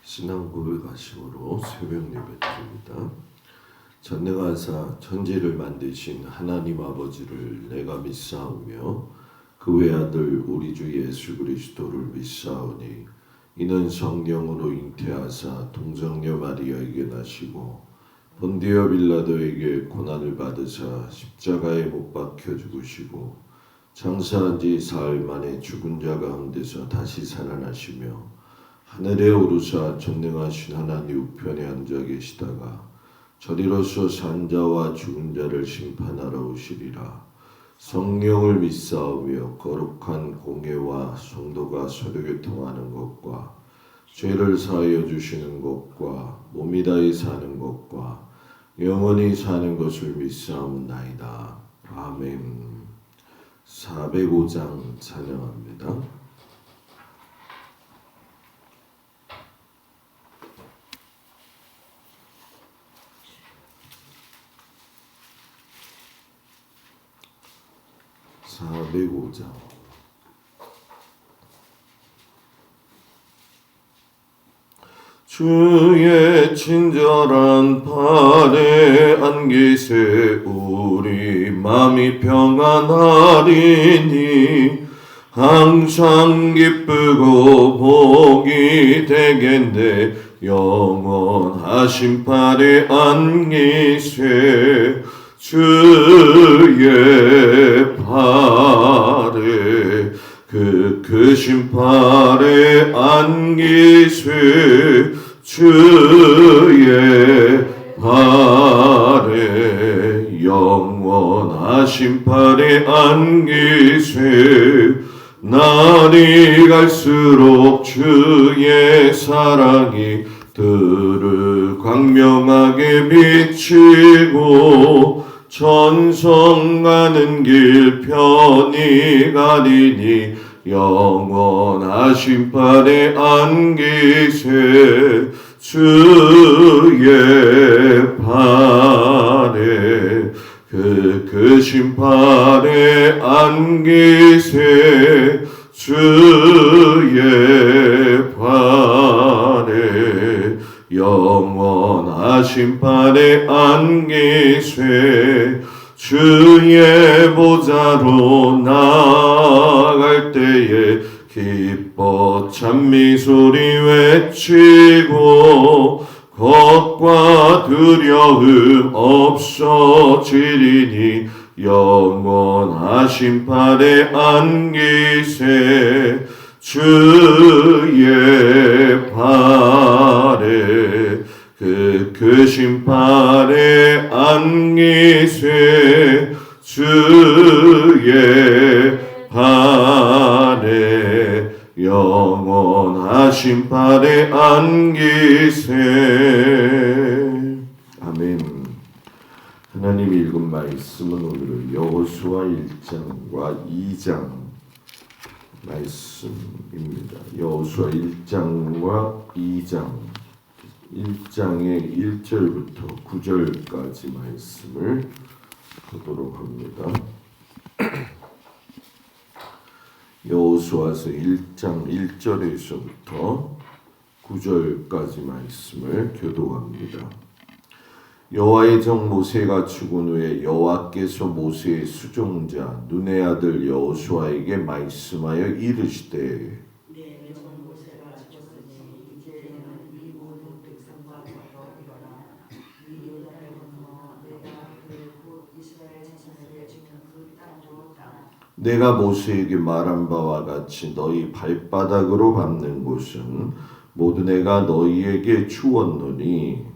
신앙 고백하심으로 새벽 예배 드립니다. 전능하사 천지를 만드신 하나님 아버지를 내가 믿사오며 그 외아들 우리 주 예수 그리스도를 믿사오니 이는 성령으로 잉태하사 동정녀 마리아에게 나시고 본디오 빌라도에게 고난을 받으사 십자가에 못 박혀 죽으시고 장사한 지 사흘 만에 죽은 자 가운데서 다시 살아나시며 하늘에 오르사 전능하신 하나님 우편에 앉아 계시다가 저리로서 산 자와 죽은 자를 심판하러 오시리라. 성령을 믿사오며 거룩한 공예와 성도가 서로 교통하는 것과 죄를 사하여 주시는 것과 몸이 다히 사는 것과 영원히 사는 것을 믿사옵나이다. 아멘. 405장 찬양합니다. 주의 친절한 팔에 안기세 우리 맘이 평안하리니 항상 기쁘고 복이 되겠네 영원하신 팔에 안기세 주의 팔에 그 크신 팔에 안기세 주의 팔에 영원하신 팔에 안기세 날이 갈수록 주의 사랑이 들을 광명하게 비치고 천성 가는 길 편히 가리니 영원하신 팔에 안기세 주의 팔에 그 크신 팔에 안기세 주의 팔에 영원하신 팔에 안기세 주의 보좌로 나아갈 때에 기뻐 찬미소리 외치고 겁과 두려움 없어지리니 영원하신 팔에 안기세 주의 팔에 그 크신 팔에 안기세 주의 팔에 영원하신 팔에 안기세. 아멘. 하나님이 읽은 말씀은 오늘 여호수아 1장과 2장 말씀입니다. 여호수아 1장과 2장 1장의 1절부터 9절까지 말씀을 보도록 합니다. 여호수아서 1장 1절에서부터 9절까지 말씀을 교독합니다. 여호와의 종 모세가 죽은 후에 여호와께서 모세의 수종자 눈의 아들 여호수아에게 말씀하여 이르시되 내가 모세에게 말한 바와 같이 너희 발바닥으로 밟는 곳은 모두 내가 너희에게 주었노니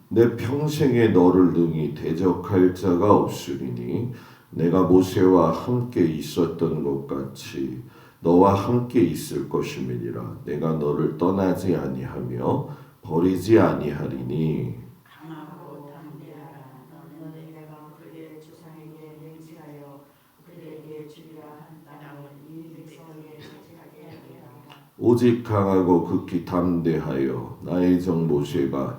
내 평생에 너를 능히 대적할 자가 없으리니 내가 모세와 함께 있었던 것 같이 너와 함께 있을 것임이니라. 내가 너를 떠나지 아니하며 버리지 아니하리니 강하고 담대하라. 너는 내가 그의 조상에게 맹세하여 그에게 주리라 한 땅을 이 백성에게 차지하게 하리라. 오직 강하고 극히 담대하여 나의 종 모세가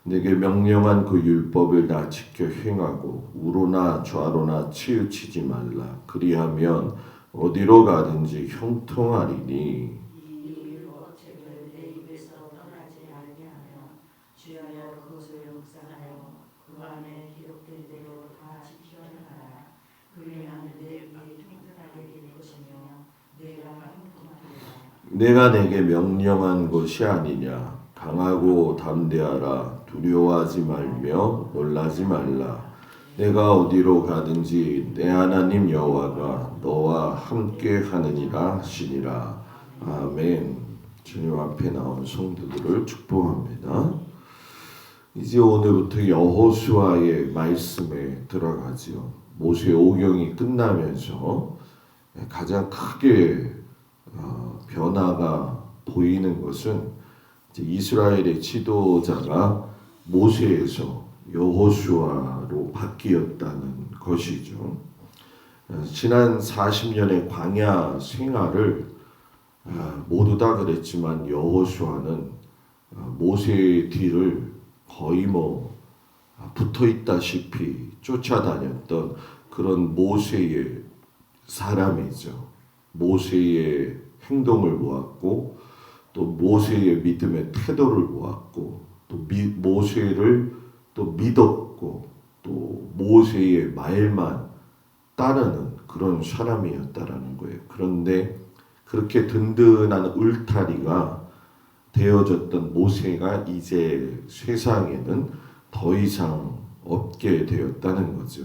내게 명령한 그 율법을 다 지켜 행하고 우로나 좌로나 치우치지 말라. 그리하면 어디로 가든지 형통하리니. 이 율법책을 내 입에서 떠나지 않게 하며 주야여 그것을 묵상하여 그 안에 기록된 대로 다 지켜 행하라. 그리하면 내 일이 통탄하게 될 것이며 내가 형통하리라. 내가 내게 명령한 것이 아니냐. 강하고 담대하라. 두려워하지 말며 놀라지 말라. 내가 어디로 가든지 내 하나님 여호와가 너와 함께 하느니라 하시니라. 아멘. 주님 앞에 나온 성도들을 축복합니다. 이제 오늘부터 여호수아의 말씀에 들어가지요. 모세 오경이 끝나면서 가장 크게 변화가 보이는 것은 이제 이스라엘의 지도자가 모세에서 여호수아로 바뀌었다는 것이죠. 지난 40년의 광야 생활을 모두 다 그랬지만 여호수아는 모세의 뒤를 거의 붙어 있다시피 쫓아다녔던 그런 모세의 사람이죠. 모세의 행동을 보았고 또 모세의 믿음의 태도를 보았고 또 모세를 또 믿었고 또 모세의 말만 따르는 그런 사람이었다라는 거예요. 그런데 그렇게 든든한 울타리가 되어졌던 모세가 이제 세상에는 더 이상 없게 되었다는 거죠.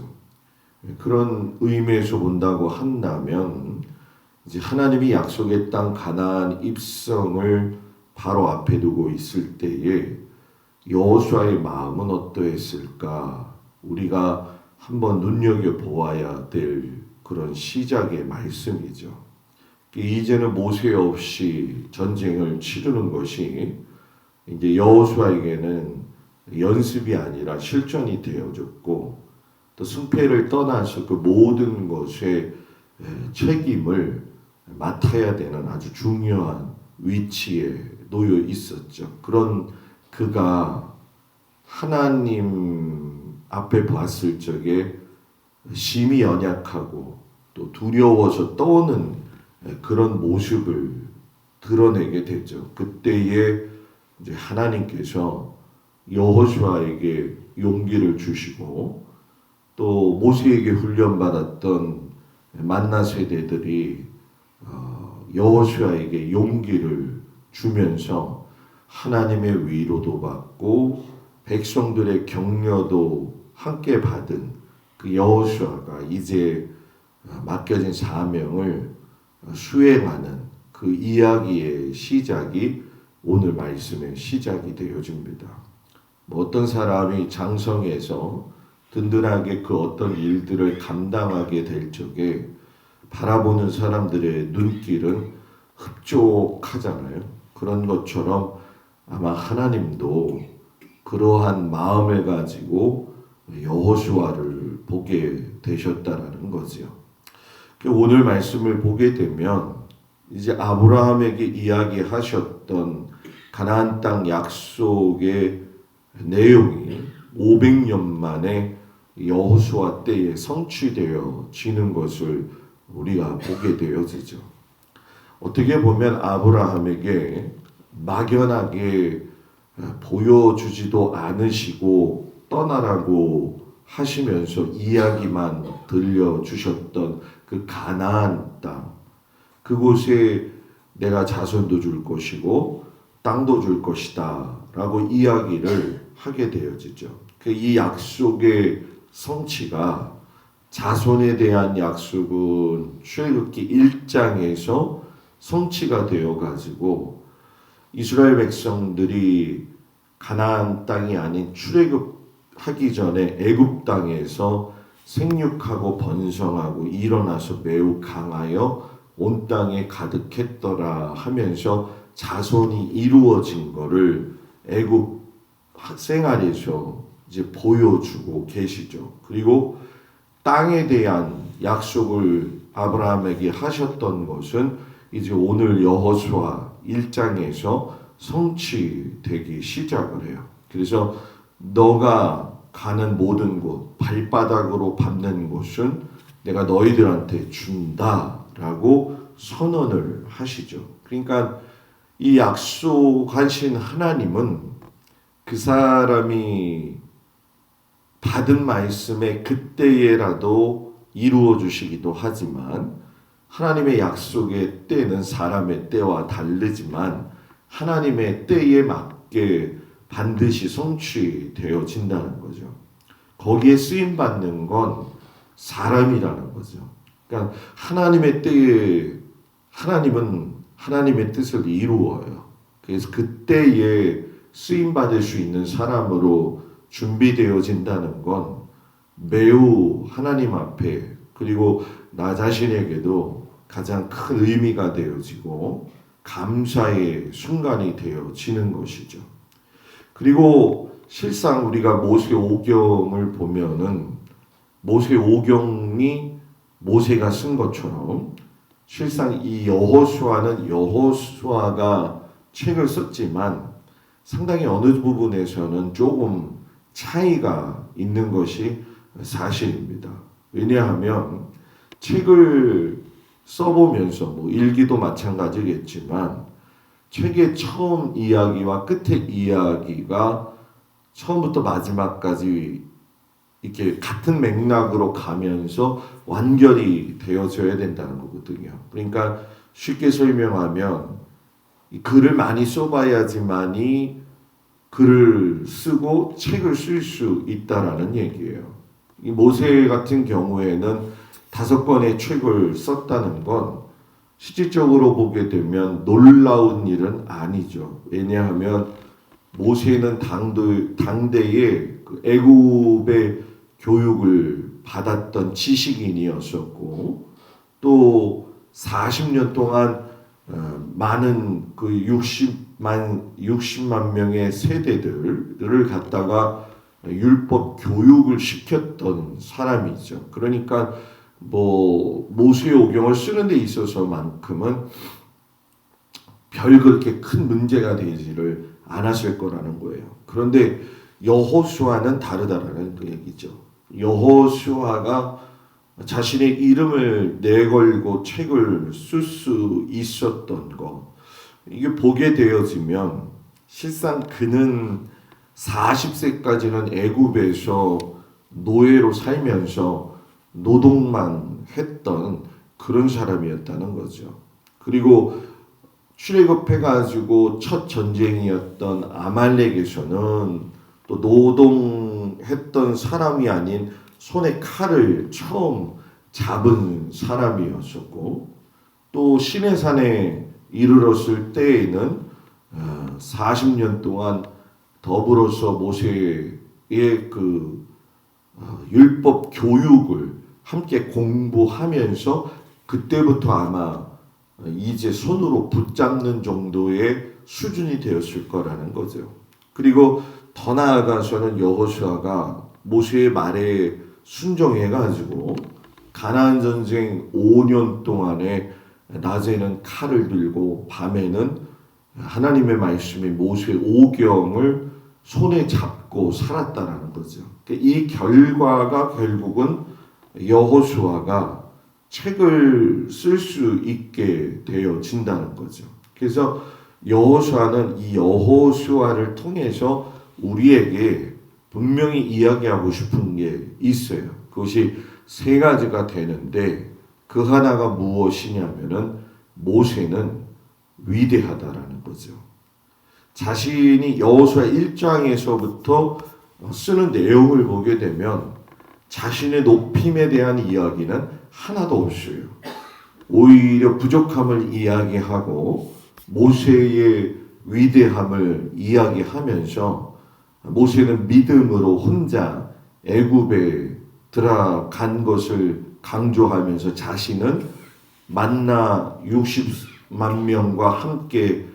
그런 의미에서 본다고 한다면 이제 하나님이 약속의 땅 가나안 입성을 바로 앞에 두고 있을 때에 여호수아의 마음은 어떠했을까? 우리가 한번 눈여겨보아야 될 그런 시작의 말씀이죠. 이제는 모세 없이 전쟁을 치르는 것이 이제 여호수아에게는 연습이 아니라 실전이 되어졌고 또 승패를 떠나서 그 모든 것의 책임을 맡아야 되는 아주 중요한 위치에 놓여 있었죠. 그런 그가 하나님 앞에 봤을 적에 심히 연약하고 또 두려워서 떠오는 그런 모습을 드러내게 되죠. 그때에 이제 하나님께서 여호수아에게 용기를 주시고 또 모세에게 훈련받았던 만나 세대들이 여호수아에게 용기를 주면서 하나님의 위로도 받고 백성들의 격려도 함께 받은 그 여호수아가 이제 맡겨진 사명을 수행하는 그 이야기의 시작이 오늘 말씀의 시작이 되어집니다. 어떤 사람이 장성해서 든든하게 그 어떤 일들을 감당하게 될 적에 바라보는 사람들의 눈길은 흡족하잖아요. 그런 것처럼 아마 하나님도 그러한 마음을 가지고 여호수아를 보게 되셨다라는 거죠. 오늘 말씀을 보게 되면 이제 아브라함에게 이야기하셨던 가나안 땅 약속의 내용이 500년 만에 여호수아 때에 성취되어지는 것을 우리가 보게 되어지죠. 어떻게 보면 아브라함에게 막연하게 보여주지도 않으시고 떠나라고 하시면서 이야기만 들려주셨던 그 가나안 땅, 그곳에 내가 자손도 줄 것이고 땅도 줄 것이다 라고 이야기를 하게 되어지죠. 이 약속의 성취가 자손에 대한 약속은 출애굽기 1장에서 성취가 되어 가지고 이스라엘 백성들이 가나안 땅이 아닌 출애굽하기 전에 애굽 땅에서 생육하고 번성하고 일어나서 매우 강하여 온 땅에 가득했더라 하면서 자손이 이루어진 것을 애굽 생활에서 이제 보여주고 계시죠. 그리고 땅에 대한 약속을 아브라함에게 하셨던 것은 이제 오늘 여호수아 1장에서 성취되기 시작을 해요. 그래서 너가 가는 모든 곳, 발바닥으로 밟는 곳은 내가 너희들한테 준다라고 선언을 하시죠. 그러니까 이 약속하신 하나님은 그 사람이 받은 말씀에 그때에라도 이루어 주시기도 하지만 하나님의 약속의 때는 사람의 때와 다르지만 하나님의 때에 맞게 반드시 성취되어진다는 거죠. 거기에 쓰임 받는 건 사람이라는 거죠. 그러니까 하나님의 때에 하나님은 하나님의 뜻을 이루어요. 그래서 그때에 쓰임 받을 수 있는 사람으로 준비되어진다는 건 매우 하나님 앞에 그리고 나 자신에게도 가장 큰 의미가 되어지고 감사의 순간이 되어지는 것이죠. 그리고 실상 우리가 모세오경을 보면은 모세오경이 모세가 쓴 것처럼 실상 이 여호수아는 여호수아가 책을 썼지만 상당히 어느 부분에서는 조금 차이가 있는 것이 사실입니다. 왜냐하면 책을 써보면서 뭐 일기도 마찬가지겠지만 책의 처음 이야기와 끝의 이야기가 처음부터 마지막까지 이렇게 같은 맥락으로 가면서 완결이 되어져야 된다는 거거든요. 그러니까 쉽게 설명하면 글을 많이 써봐야지만이 글을 쓰고 책을 쓸 수 있다라는 얘기예요. 이 모세 같은 경우에는 5권의 책을 썼다는 건 실질적으로 보게 되면 놀라운 일은 아니죠. 왜냐하면 모세는 당대에 그 애굽의 교육을 받았던 지식인이었었고 또 40년 동안 많은 그 60만 명의 세대들을 갖다가 율법 교육을 시켰던 사람이죠. 그러니까 뭐 모세오경을 쓰는 데 있어서만큼은 별 그렇게 큰 문제가 되지를 않았을 거라는 거예요. 그런데 여호수아는 다르다라는 그 얘기죠. 여호수아가 자신의 이름을 내걸고 책을 쓸 수 있었던 것, 이게 보게 되어지면 실상 그는 40세까지는 애굽에서 노예로 살면서 노동만 했던 그런 사람이었다는 거죠. 그리고 출애굽해가지고 첫 전쟁이었던 아말렉에서는 또 노동했던 사람이 아닌 손에 칼을 처음 잡은 사람이었었고 또 시내산에 이르렀을 때에는 40년 동안 더불어서 모세의 그 율법 교육을 함께 공부하면서 그때부터 아마 이제 손으로 붙잡는 정도의 수준이 되었을 거라는 거죠. 그리고 더 나아가서는 여호수아가 모세의 말에 순종해가지고 가나안 전쟁 5년 동안에 낮에는 칼을 들고 밤에는 하나님의 말씀이 모세 오경을 손에 잡고 살았다라는 거죠. 이 결과가 결국은 여호수아가 책을 쓸 수 있게 되어진다는 거죠. 그래서 여호수아는 이 여호수아를 통해서 우리에게 분명히 이야기하고 싶은 게 있어요. 그것이 3가지가 되는데 그 하나가 무엇이냐면은 모세는 위대하다라는 거죠. 자신이 여호수아 1장에서부터 쓰는 내용을 보게 되면 자신의 높임에 대한 이야기는 하나도 없어요. 오히려 부족함을 이야기하고 모세의 위대함을 이야기하면서 모세는 믿음으로 혼자 애굽에 들어간 것을 강조하면서 자신은 만나 60만 명과 함께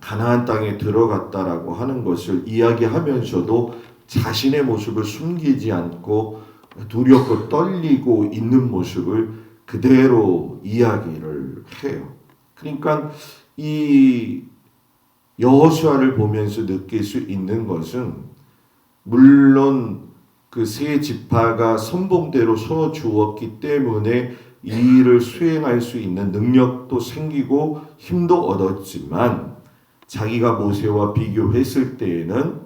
가나안 땅에 들어갔다라고 하는 것을 이야기하면서도 자신의 모습을 숨기지 않고 두렵고 떨리고 있는 모습을 그대로 이야기를 해요. 그러니까 이 여호수아를 보면서 느낄 수 있는 것은 물론 그 세 지파가 선봉대로 서 주었기 때문에 이 일을 수행할 수 있는 능력도 생기고 힘도 얻었지만 자기가 모세와 비교했을 때에는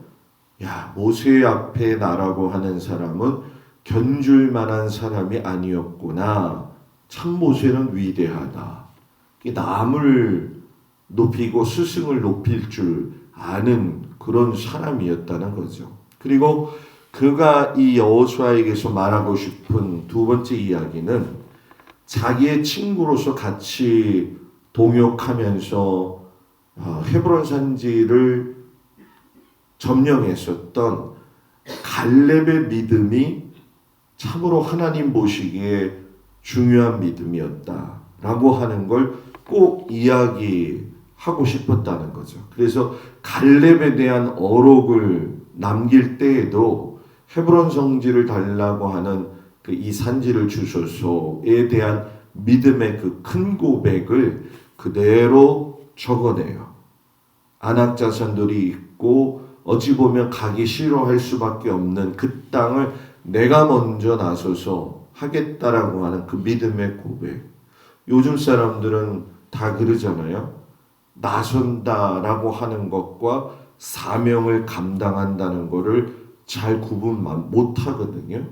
야, 모세 앞에 나라고 하는 사람은 견줄 만한 사람이 아니었구나. 참 모세는 위대하다. 남을 높이고 스승을 높일 줄 아는 그런 사람이었다는 거죠. 그리고 그가 이 여호수아에게서 말하고 싶은 두 번째 이야기는 자기의 친구로서 같이 동역하면서 헤브론 산지를 점령했었던 갈렙의 믿음이 참으로 하나님 보시기에 중요한 믿음이었다라고 하는 걸 꼭 이야기하고 싶었다는 거죠. 그래서 갈렙에 대한 어록을 남길 때에도 헤브론 성지를 달라고 하는 그 이 산지를 주소서에 대한 믿음의 그 큰 고백을 그대로 적어내요. 아낙 자손들이 있고 어찌 보면 가기 싫어할 수밖에 없는 그 땅을 내가 먼저 나서서 하겠다라고 하는 그 믿음의 고백. 요즘 사람들은 다 그러잖아요. 나선다라고 하는 것과 사명을 감당한다는 것을 잘 구분 못 하거든요.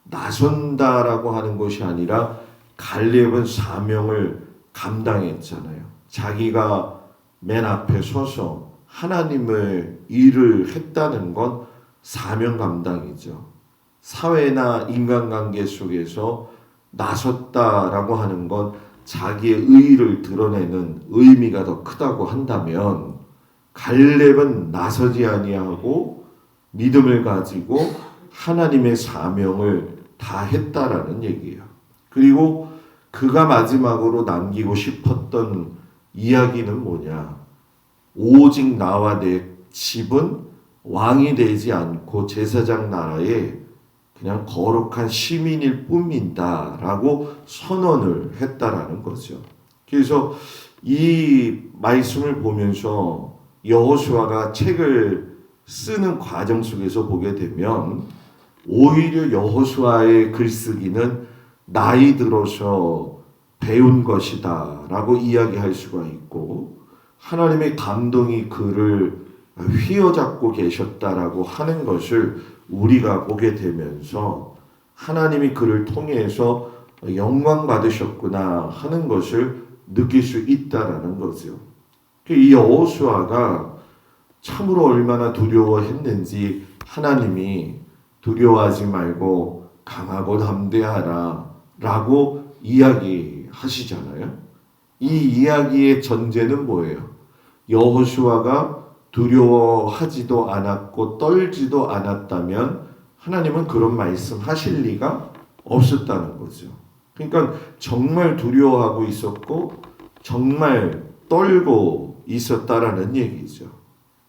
나선다라고 하는 것이 아니라 갈렙은 사명을 감당했잖아요. 자기가 맨 앞에 서서 하나님의 일을 했다는 건 사명 감당이죠. 사회나 인간관계 속에서 나섰다라고 하는 건 자기의 의의를 드러내는 의미가 더 크다고 한다면 갈렙은 나서지 아니하고 믿음을 가지고 하나님의 사명을 다 했다라는 얘기예요. 그리고 그가 마지막으로 남기고 싶었던 이야기는 뭐냐? 오직 나와 내 집은 왕이 되지 않고 제사장 나라에 그냥 거룩한 시민일 뿐이다 라고 선언을 했다라는 거죠. 그래서 이 말씀을 보면서 여호수아가 책을 쓰는 과정 속에서 보게 되면 오히려 여호수아의 글쓰기는 나이 들어서 배운 것이다 라고 이야기할 수가 있고 하나님의 감동이 그를 휘어잡고 계셨다라고 하는 것을 우리가 보게 되면서 하나님이 그를 통해서 영광 받으셨구나 하는 것을 느낄 수 있다라는 거죠. 이 여호수아가 참으로 얼마나 두려워했는지 하나님이 두려워하지 말고 강하고 담대하라 라고 이야기하시잖아요. 이 이야기의 전제는 뭐예요? 여호수아가 두려워하지도 않았고 떨지도 않았다면 하나님은 그런 말씀 하실 리가 없었다는 거죠. 그러니까 정말 두려워하고 있었고 정말 떨고 있었다라는 얘기죠.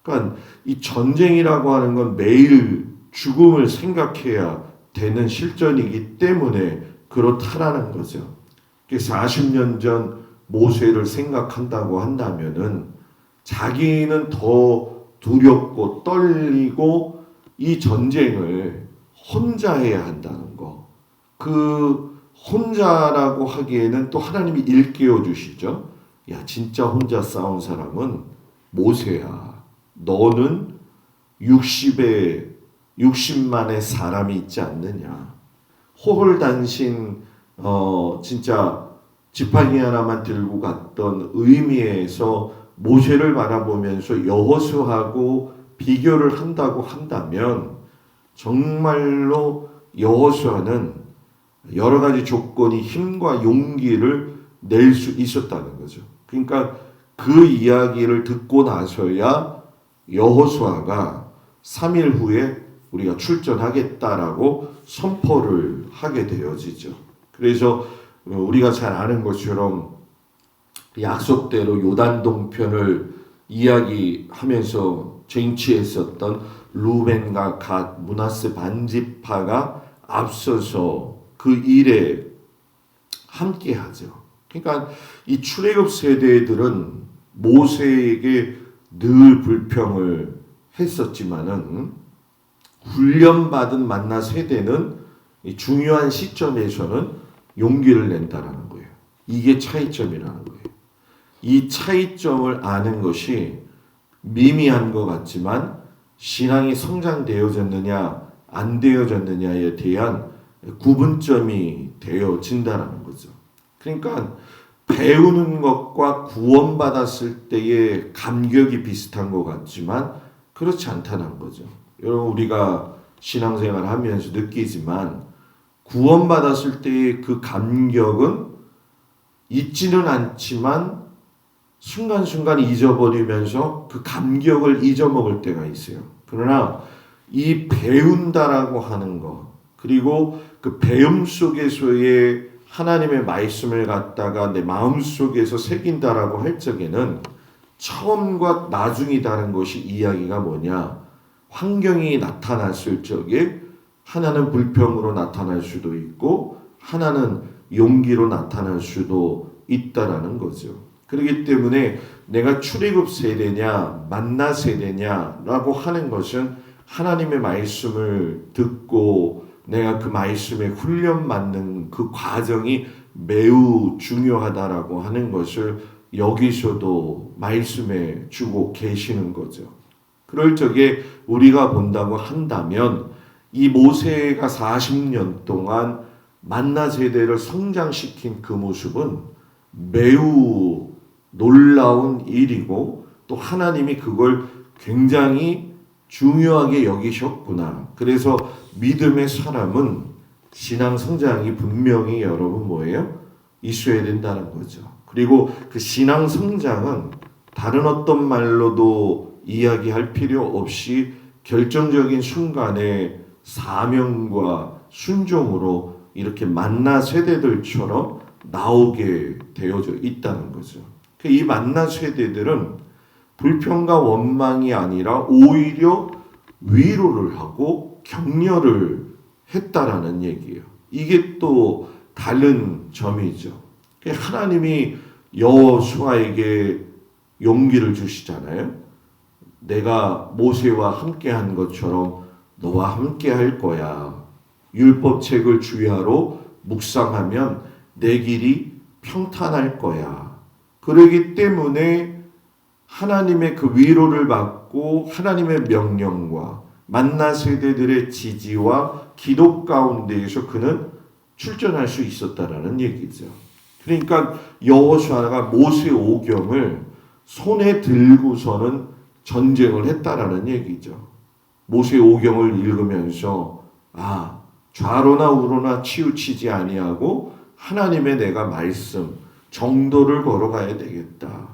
그러니까 이 전쟁이라고 하는 건 매일 죽음을 생각해야 되는 실전이기 때문에 그렇다라는 거죠. 40년 전 모세를 생각한다고 한다면은 자기는 더 두렵고 떨리고 이 전쟁을 혼자 해야 한다는 거. 그 혼자라고 하기에는 또 하나님이 일깨워 주시죠. 야, 진짜 혼자 싸운 사람은 모세야. 너는 60만의 사람이 있지 않느냐. 호홀단신 진짜 지팡이 하나만 들고 갔던 의미에서 모세를 바라보면서 여호수아하고 비교를 한다고 한다면 정말로 여호수아는 여러 가지 조건이 힘과 용기를 낼 수 있었다는 거죠. 그러니까 그 이야기를 듣고 나서야 여호수아가 3일 후에 우리가 출전하겠다라고 선포를 하게 되어지죠. 그래서 우리가 잘 아는 것처럼 약속대로 요단 동편을 이야기하면서 쟁취했었던 루벤과 갓, 므낫세 반지파가 앞서서 그 일에 함께하죠. 그러니까 이 출애굽 세대들은 모세에게 늘 불평을 했었지만은 훈련받은 만나 세대는 이 중요한 시점에서는 용기를 낸다라는 거예요. 이게 차이점이라는 거예요. 이 차이점을 아는 것이 미미한 것 같지만 신앙이 성장되어졌느냐 안 되어졌느냐에 대한 구분점이 되어진다는 거죠. 그러니까 배우는 것과 구원받았을 때의 감격이 비슷한 것 같지만 그렇지 않다는 거죠. 여러분 우리가 신앙생활을 하면서 느끼지만 구원받았을 때의 그 감격은 있지는 않지만 순간순간 잊어버리면서 그 감격을 잊어먹을 때가 있어요. 그러나 이 배운다라고 하는 것 그리고 그 배움 속에서의 하나님의 말씀을 갖다가 내 마음속에서 새긴다라고 할 적에는 처음과 나중이 다른 것이 이야기가 뭐냐? 환경이 나타났을 적에 하나는 불평으로 나타날 수도 있고 하나는 용기로 나타날 수도 있다라는 거죠. 그렇기 때문에 내가 출애굽 세대냐 만나 세대냐라고 하는 것은 하나님의 말씀을 듣고 내가 그 말씀에 훈련받는 그 과정이 매우 중요하다라고 하는 것을 여기서도 말씀해 주고 계시는 거죠. 그럴 적에 우리가 본다고 한다면 이 모세가 40년 동안 만나 세대를 성장시킨 그 모습은 매우 놀라운 일이고 또 하나님이 그걸 굉장히 중요하게 여기셨구나. 그래서 믿음의 사람은 신앙 성장이 분명히 여러분 뭐예요? 있어야 된다는 거죠. 그리고 그 신앙 성장은 다른 어떤 말로도 이야기할 필요 없이 결정적인 순간에 사명과 순종으로 이렇게 만나 세대들처럼 나오게 되어져 있다는 거죠. 이 만나 세대들은 불평과 원망이 아니라 오히려 위로를 하고 격려를 했다라는 얘기예요. 이게 또 다른 점이죠. 하나님이 여호수아에게 용기를 주시잖아요. 내가 모세와 함께한 것처럼 너와 함께할 거야. 율법책을 주야로 묵상하면 내 길이 평탄할 거야. 그러기 때문에 하나님의 그 위로를 받고 하나님의 명령과 만나 세대들의 지지와 기도 가운데에서 그는 출전할 수 있었다라는 얘기죠. 그러니까 여호수아가 모세 오경을 손에 들고서는 전쟁을 했다라는 얘기죠. 모세 오경을 읽으면서 좌로나 우로나 치우치지 아니하고 하나님의 내가 말씀 정도를 걸어가야 되겠다.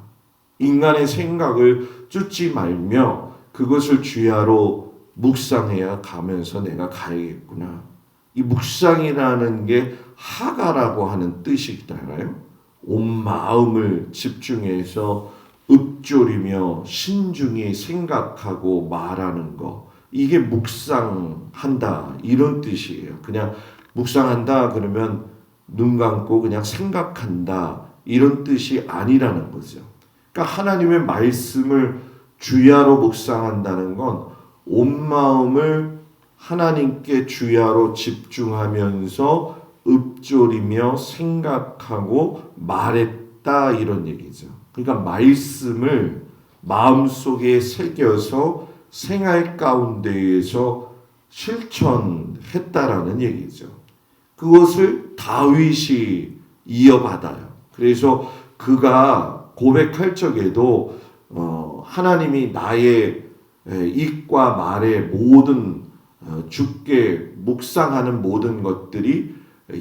인간의 생각을 쫓지 말며 그것을 주야로 묵상해야 가면서 내가 가야겠구나. 이 묵상이라는 게 하가라고 하는 뜻이잖아요. 온 마음을 집중해서 읊조리며 신중히 생각하고 말하는 거. 이게 묵상한다 이런 뜻이에요. 그냥 묵상한다 그러면 눈 감고 그냥 생각한다 이런 뜻이 아니라는 거죠. 그러니까 하나님의 말씀을 주야로 묵상한다는 건 온 마음을 하나님께 주야로 집중하면서 읊조리며 생각하고 말했다 이런 얘기죠. 그러니까 말씀을 마음속에 새겨서 생활 가운데에서 실천했다라는 얘기죠. 그것을 다윗이 이어받아요. 그래서 그가 고백할 적에도 하나님이 나의 입과 말의 모든 주께 묵상하는 모든 것들이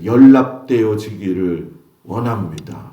연락되어지기를 원합니다.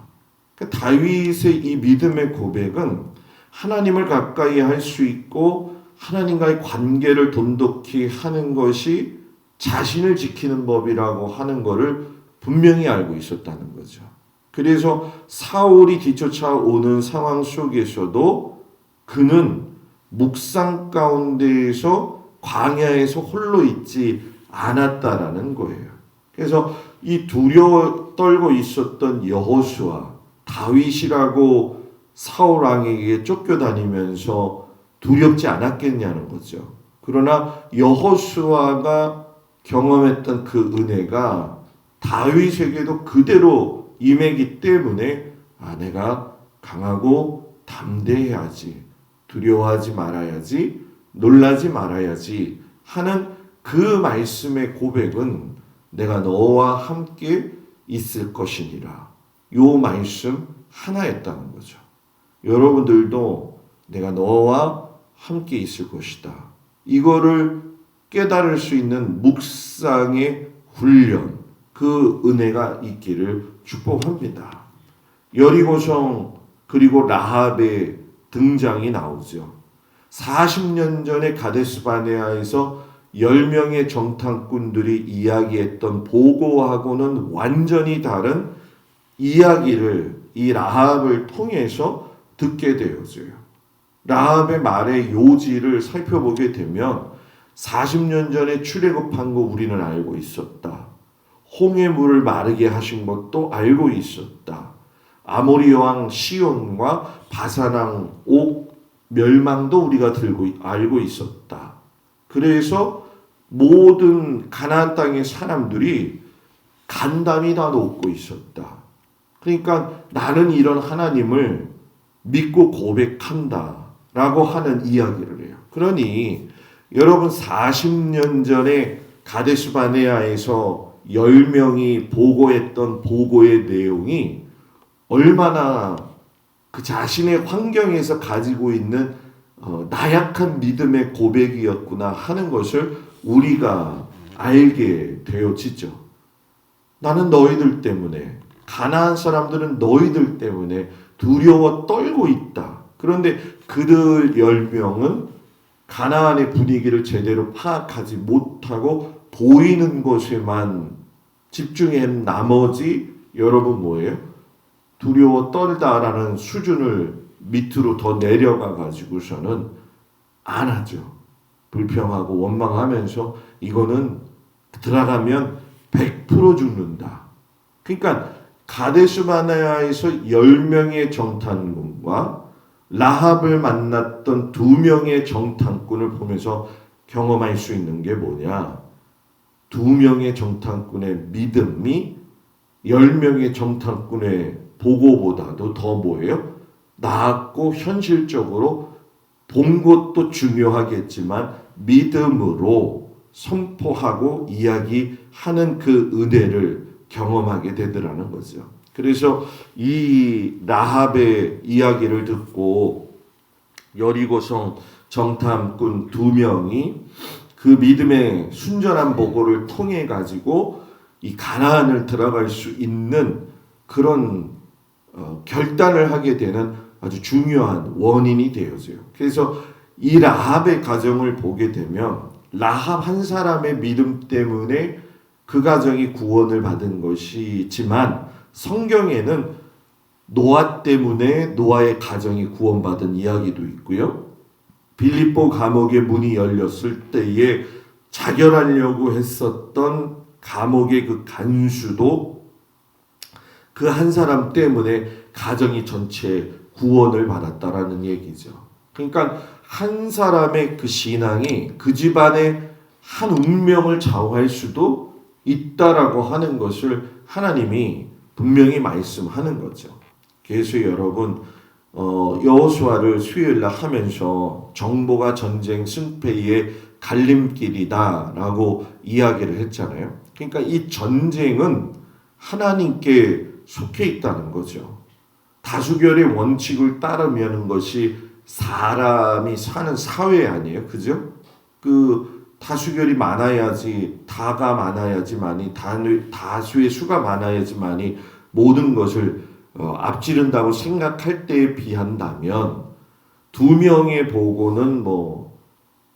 그러니까 다윗의 이 믿음의 고백은 하나님을 가까이 할 수 있고 하나님과의 관계를 돈독히 하는 것이 자신을 지키는 법이라고 하는 것을 분명히 알고 있었다는 거죠. 그래서 사울이 뒤쫓아오는 상황 속에서도 그는 묵상 가운데에서 광야에서 홀로 있지 않았다라는 거예요. 그래서 이 두려워 떨고 있었던 여호수아, 다윗이라고 사울 왕에게 쫓겨다니면서 두렵지 않았겠냐는 거죠. 그러나 여호수아가 경험했던 그 은혜가 다윗에게도 그대로 임했기 때문에 내가 강하고 담대해야지, 두려워하지 말아야지, 놀라지 말아야지 하는 그 말씀의 고백은 내가 너와 함께 있을 것이니라. 요 말씀 하나였다는 거죠. 여러분들도 내가 너와 함께 있을 것이다. 이거를 깨달을 수 있는 묵상의 훈련, 그 은혜가 있기를 축복합니다. 여리고성 그리고 라합의 등장이 나오죠. 40년 전에 가데스바네아에서 10명의 정탐꾼들이 이야기했던 보고하고는 완전히 다른 이야기를 이 라합을 통해서 듣게 되어져요. 라합의 말의 요지를 살펴보게 되면 40년 전에 출애굽한 거 우리는 알고 있었다. 홍해 물을 마르게 하신 것도 알고 있었다. 아모리 왕 시온과 바산 왕 옥 멸망도 우리가 알고 있었다. 그래서 모든 가나안 땅의 사람들이 간담이 다 녹고 있었다. 그러니까 나는 이런 하나님을 믿고 고백한다 라고 하는 이야기를 해요. 그러니 여러분 40년 전에 가데스바네아에서 10명이 보고했던 보고의 내용이 얼마나 그 자신의 환경에서 가지고 있는 나약한 믿음의 고백이었구나 하는 것을 우리가 알게 되어지죠. 나는 너희들 때문에, 가나안 사람들은 너희들 때문에 두려워 떨고 있다. 그런데 그들 10명은 가나안의 분위기를 제대로 파악하지 못하고 보이는 것에만 집중한 나머지 여러분 뭐예요? 두려워 떨다라는 수준을 밑으로 더 내려가 가지고서는 안 하죠. 불평하고 원망하면서 이거는 들어가면 100% 죽는다. 그러니까 가데스바네아에서 10명의 정탐꾼과 라합을 만났던 2명의 정탐꾼을 보면서 경험할 수 있는 게 뭐냐? 2명의 정탐꾼의 믿음이 10명의 정탐꾼의 보고보다도 더 뭐예요? 나았고 현실적으로 본 것도 중요하겠지만 믿음으로 선포하고 이야기하는 그 은혜를 경험하게 되더라는 거죠. 그래서 이 라합의 이야기를 듣고 여리고성 정탐꾼 2명이 그 믿음의 순전한 보고를 통해 가지고 이 가나안을 들어갈 수 있는 그런 결단을 하게 되는 아주 중요한 원인이 되어져요. 그래서 이 라합의 가정을 보게 되면 라합 한 사람의 믿음 때문에 그 가정이 구원을 받은 것이지만 성경에는 노아 때문에 노아의 가정이 구원받은 이야기도 있고요. 빌립보 감옥의 문이 열렸을 때에 자결하려고 했었던 감옥의 그 간수도 그 한 사람 때문에 가정이 전체 구원을 받았다라는 얘기죠. 그러니까 한 사람의 그 신앙이 그 집안의 한 운명을 좌우할 수도 있다라고 하는 것을 하나님이 분명히 말씀하는 거죠. 그래서 여러분 여호수아를 수요일날 하면서 정보가 전쟁 승패의 갈림길이다라고 이야기를 했잖아요. 그러니까 이 전쟁은 하나님께 속해 있다는 거죠. 다수결의 원칙을 따르면 것이 사람이 사는 사회 아니에요, 그죠? 그 다수결이 많아야지, 다가 많아야지만이 다수의 수가 많아야지만이 모든 것을 앞지른다고 생각할 때에 비한다면 2명의 보고는 뭐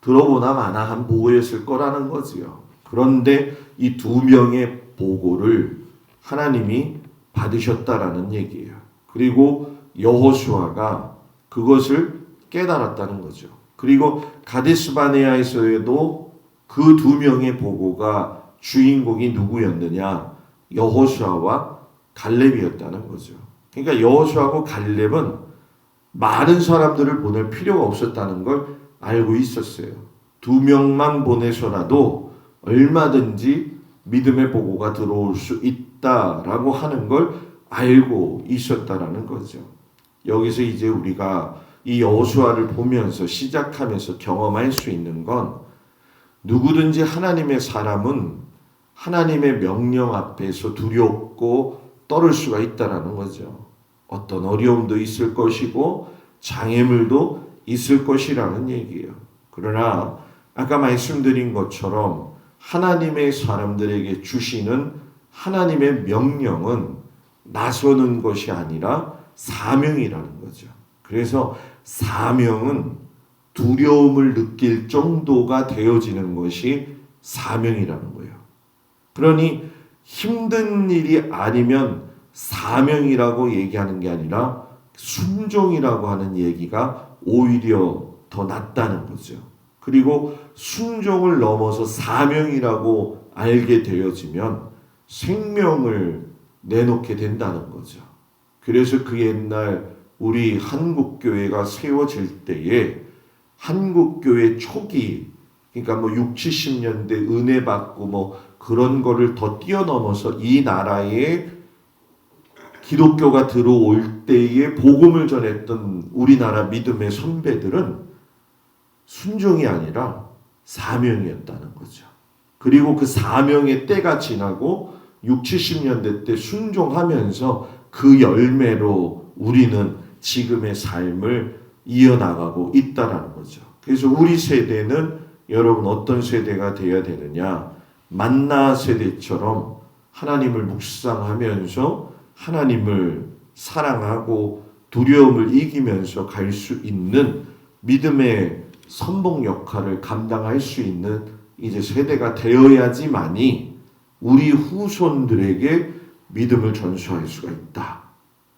들어보나 마나 한 보고였을 거라는 거지요. 그런데 이 2명의 보고를 하나님이 받으셨다라는 얘기예요. 그리고 여호수아가 그것을 깨달았다는 거죠. 그리고 가데스바네아에서도 그 2명의 보고가 주인공이 누구였느냐? 여호수아와 갈렙이었다는 거죠. 그러니까 여호수아하고 갈렙은 많은 사람들을 보낼 필요가 없었다는 걸 알고 있었어요. 2명만 보내서라도 얼마든지 믿음의 보고가 들어올 수 있다라고 하는 걸 알고 있었다라는 거죠. 여기서 이제 우리가 이 여호수아를 보면서 시작하면서 경험할 수 있는 건 누구든지 하나님의 사람은 하나님의 명령 앞에서 두렵고 떨을 수가 있다라는 거죠. 어떤 어려움도 있을 것이고 장애물도 있을 것이라는 얘기예요. 그러나 아까 말씀드린 것처럼 하나님의 사람들에게 주시는 하나님의 명령은 나서는 것이 아니라 사명이라는 거죠. 그래서 사명은 두려움을 느낄 정도가 되어지는 것이 사명이라는 거예요. 그러니 힘든 일이 아니면 사명이라고 얘기하는 게 아니라 순종이라고 하는 얘기가 오히려 더 낫다는 거죠. 그리고 순종을 넘어서 사명이라고 알게 되어지면 생명을 내놓게 된다는 거죠. 그래서 그 옛날 우리 한국교회가 세워질 때에 한국교회 초기, 그러니까 뭐 60, 70년대 은혜 받고 뭐 그런 거를 더 뛰어넘어서 이 나라에 기독교가 들어올 때에 복음을 전했던 우리나라 믿음의 선배들은 순종이 아니라 사명이었다는 거죠. 그리고 그 사명의 때가 지나고 60, 70년대 때 순종하면서 그 열매로 우리는 지금의 삶을 이어나가고 있다라는 거죠. 그래서 우리 세대는 여러분 어떤 세대가 되어야 되느냐? 만나 세대처럼 하나님을 묵상하면서 하나님을 사랑하고 두려움을 이기면서 갈 수 있는 믿음의 선봉 역할을 감당할 수 있는 이제 세대가 되어야지만이 우리 후손들에게 믿음을 전수할 수가 있다.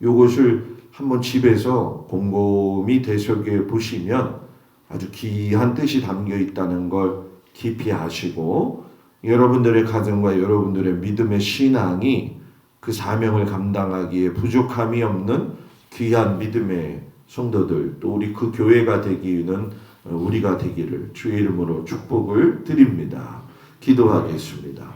이것을 한번 집에서 곰곰이 되새겨 보시면 아주 귀한 뜻이 담겨 있다는 걸 깊이 아시고 여러분들의 가정과 여러분들의 믿음의 신앙이 그 사명을 감당하기에 부족함이 없는 귀한 믿음의 성도들 또 우리 그 교회가 되기는 우리가 되기를 주의 이름으로 축복을 드립니다. 기도하겠습니다.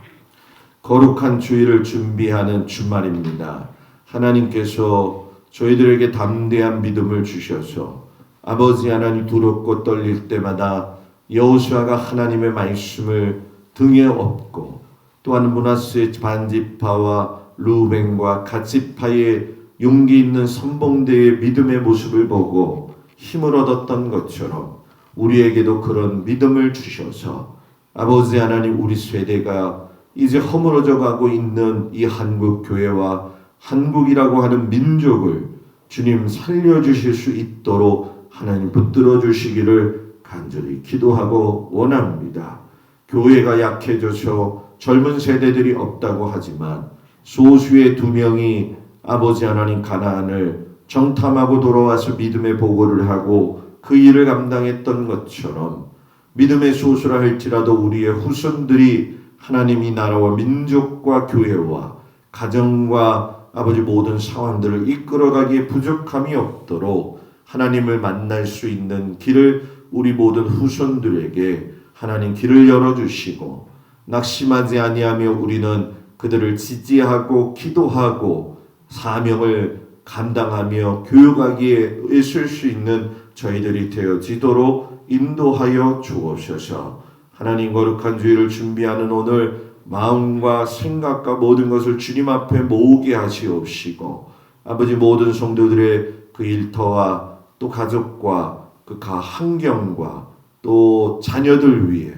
거룩한 주일을 준비하는 주말입니다. 하나님께서 저희들에게 담대한 믿음을 주셔서 아버지 하나님 두렵고 떨릴 때마다 여호수아가 하나님의 말씀을 등에 업고 또한 므낫세 반지파와 루벤과 갓지파의 용기 있는 선봉대의 믿음의 모습을 보고 힘을 얻었던 것처럼 우리에게도 그런 믿음을 주셔서 아버지 하나님 우리 세대가 이제 허물어져 가고 있는 이 한국 교회와 한국이라고 하는 민족을 주님 살려주실 수 있도록 하나님 붙들어 주시기를 간절히 기도하고 원합니다. 교회가 약해져서 젊은 세대들이 없다고 하지만 소수의 2명이 아버지 하나님 가나안을 정탐하고 돌아와서 믿음의 보고를 하고 그 일을 감당했던 것처럼 믿음의 소수라 할지라도 우리의 후손들이 하나님이 나라와 민족과 교회와 가정과 아버지 모든 상황들을 이끌어가기에 부족함이 없도록 하나님을 만날 수 있는 길을 우리 모든 후손들에게 하나님 길을 열어주시고 낙심하지 아니하며 우리는 그들을 지지하고 기도하고 사명을 감당하며 교육하기에 애쓸 수 있는 저희들이 되어지도록 인도하여 주옵소서. 하나님 거룩한 주일을 준비하는 오늘 마음과 생각과 모든 것을 주님 앞에 모으게 하시옵시고 아버지 모든 성도들의 그 일터와 또 가족과 그 환경과 또 자녀들 위해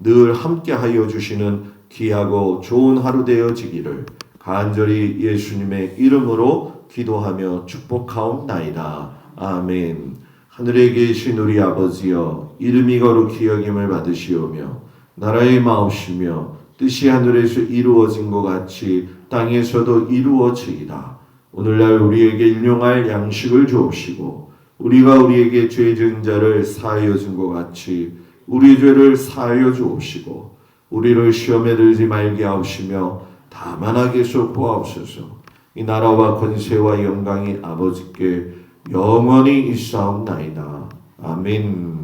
늘 함께하여 주시는 귀하고 좋은 하루 되어지기를 간절히 예수님의 이름으로 기도하며 축복하옵나이다. 아멘. 하늘에 계신 우리 아버지여 이름이 거룩히 여김을 받으시오며 나라의 마옵시며 뜻이 하늘에서 이루어진 것 같이 땅에서도 이루어지이다. 오늘날 우리에게 일용할 양식을 주옵시고 우리가 우리에게 죄 지은 자를 사하여 준 것 같이 우리 죄를 사하여 주옵시고 우리를 시험에 들지 말게 하옵시며 다만 악에서 구하옵소서. 이 나라와 권세와 영광이 아버지께 영원히 있사옵나이다. 아멘.